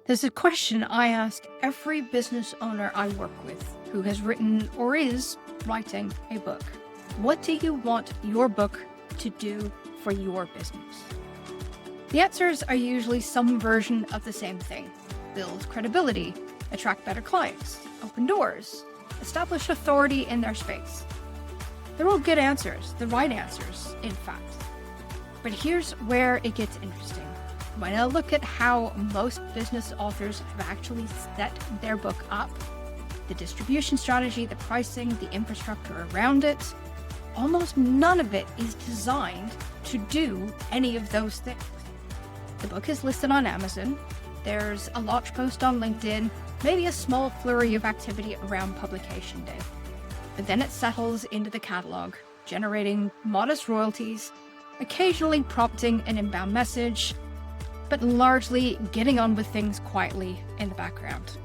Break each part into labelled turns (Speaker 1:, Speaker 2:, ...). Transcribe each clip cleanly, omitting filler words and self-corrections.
Speaker 1: There's a question I ask every business owner I work with who has written or is writing a book. What do you want your book to do for your business? The answers are usually some version of the same thing. Build credibility, attract better clients, open doors, establish authority in their space. They're all good answers, the right answers, in fact. But here's where it gets interesting. When I look at how most business authors have actually set their book up, the distribution strategy, the pricing, the infrastructure around it, almost none of it is designed to do any of those things. The book is listed on Amazon. There's a launch post on LinkedIn, maybe a small flurry of activity around publication day. But then it settles into the catalog, generating modest royalties, occasionally prompting an inbound message, but largely getting on with things quietly in the background.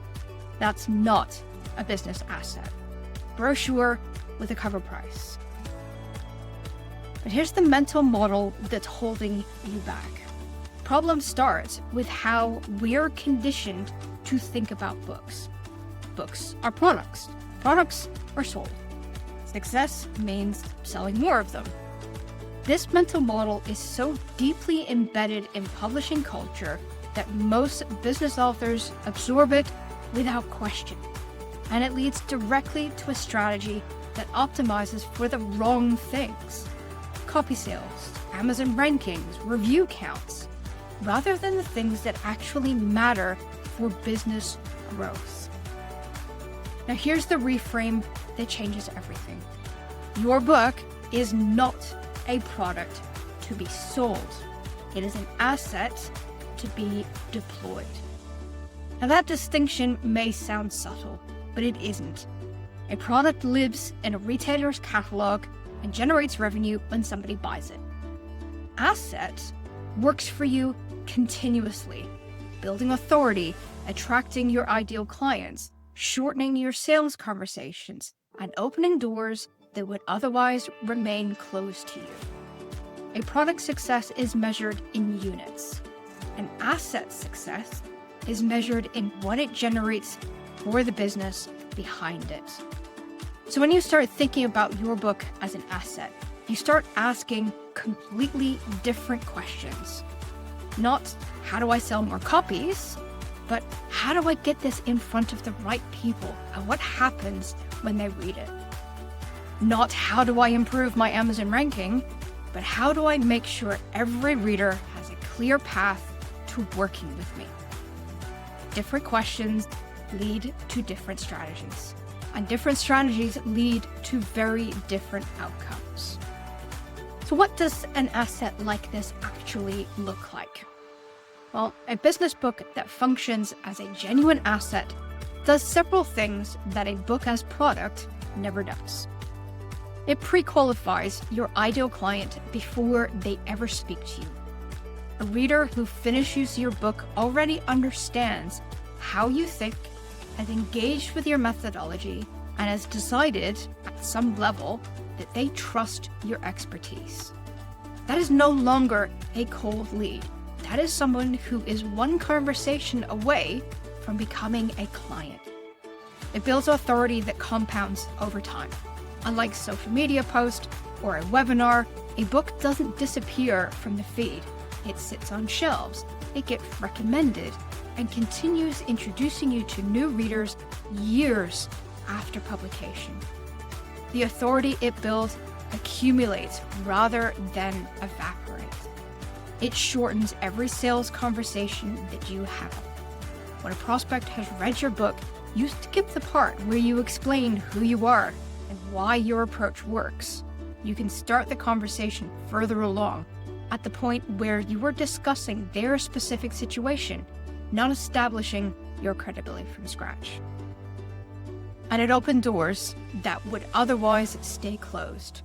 Speaker 1: That's not a business asset. Brochure with a cover price. But here's the mental model that's holding you back. Problem starts with how we're conditioned to think about books. Books are products. Products are sold. Success means selling more of them. This mental model is so deeply embedded in publishing culture that most business authors absorb it without question. And it leads directly to a strategy that optimizes for the wrong things. Copy sales, Amazon rankings, review counts, rather than the things that actually matter for business growth. Now here's the reframe that changes everything. Your book is not a product to be sold. It is an asset to be deployed. Now that distinction may sound subtle, but it isn't. A product lives in a retailer's catalog and generates revenue when somebody buys it. Asset works for you continuously, building authority, attracting your ideal clients, shortening your sales conversations, and opening doors that would otherwise remain closed to you. A product success is measured in units. An asset success is measured in what it generates for the business behind it. So when you start thinking about your book as an asset, you start asking completely different questions. Not, how do I sell more copies? But how do I get this in front of the right people? And what happens when they read it? Not how do I improve my Amazon ranking, but how do I make sure every reader has a clear path to working with me? Different questions lead to different strategies, and different strategies lead to very different outcomes. So what does an asset like this actually look like? Well, a business book that functions as a genuine asset does several things that a book as product never does. It pre-qualifies your ideal client before they ever speak to you. A reader who finishes your book already understands how you think, has engaged with your methodology, and has decided at some level that they trust your expertise. That is no longer a cold lead. That is someone who is one conversation away from becoming a client. It builds authority that compounds over time. Unlike social media post or a webinar, a book doesn't disappear from the feed. It sits on shelves, it gets recommended, and continues introducing you to new readers years after publication. The authority it builds accumulates rather than evaporates. It shortens every sales conversation that you have. When a prospect has read your book, you skip the part where you explain who you are and why your approach works. You can start the conversation further along at the point where you are discussing their specific situation, not establishing your credibility from scratch. And it opened doors that would otherwise stay closed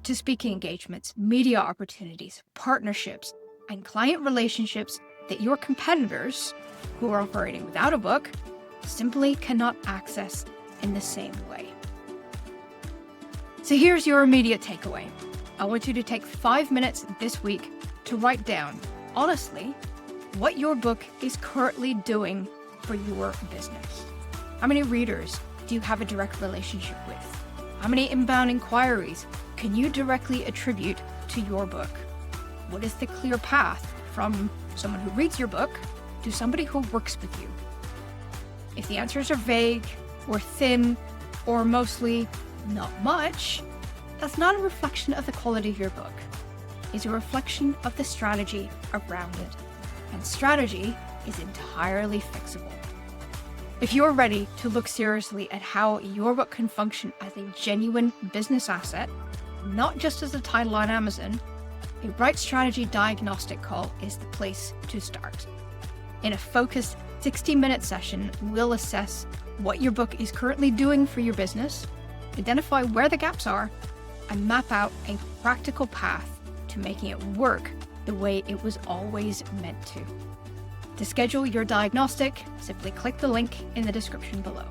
Speaker 1: to speaking engagements, media opportunities, partnerships, and client relationships that your competitors, who are operating without a book, simply cannot access in the same way. So here's your immediate takeaway. I want you to take 5 minutes this week to write down, honestly, what your book is currently doing for your business? How many readers do you have a direct relationship with? How many inbound inquiries can you directly attribute to your book? What is the clear path from someone who reads your book to somebody who works with you? If the answers are vague or thin or mostly not much, that's not a reflection of the quality of your book. It's a reflection of the strategy around it. And strategy is entirely fixable. If you're ready to look seriously at how your book can function as a genuine business asset, not just as a title on Amazon, a Write Strategy diagnostic call is the place to start. In a focused 60-minute session, we'll assess what your book is currently doing for your business, identify where the gaps are, and map out a practical path to making it work the way it was always meant to. To schedule your diagnostic, simply click the link in the description below.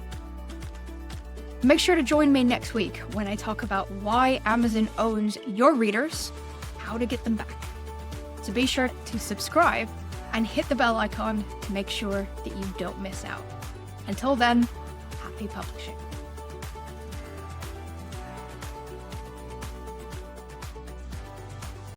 Speaker 1: Make sure to join me next week when I talk about why Amazon owns your readers, how to get them back. So be sure to subscribe and hit the bell icon to make sure that you don't miss out. Until then, happy publishing.